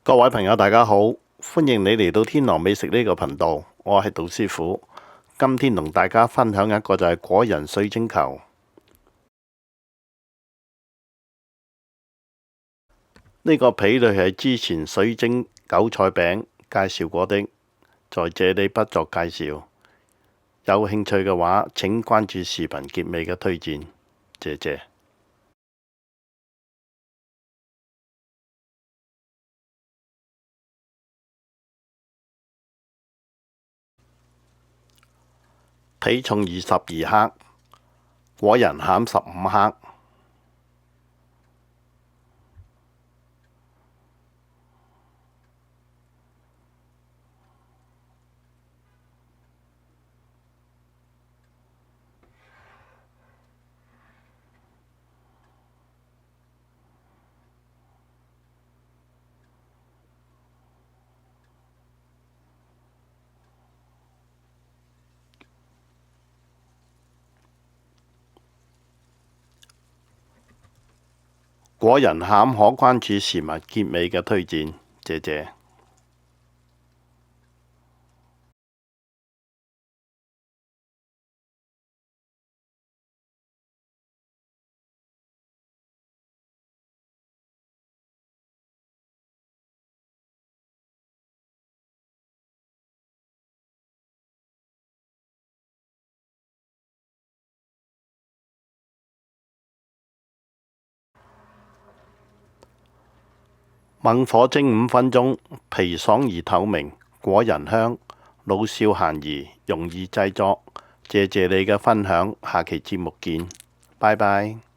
各位朋友，大家好，歡迎你嚟到天狼美食呢個頻道，我係杜師傅。今天同大家分享一個就係果仁水晶球。呢個皮類係之前水晶韭菜餅介紹過的，在這裏不作介紹。有興趣嘅話，請關注視頻結尾嘅推薦，謝謝。皮重22克，果仁餡15克。果仁餡可關注視頻結尾嘅推薦，謝謝。猛火蒸5分鐘，皮爽而透明，果仁香，老少咸宜，容易製作。謝謝你嘅分享，下期節目見，拜拜。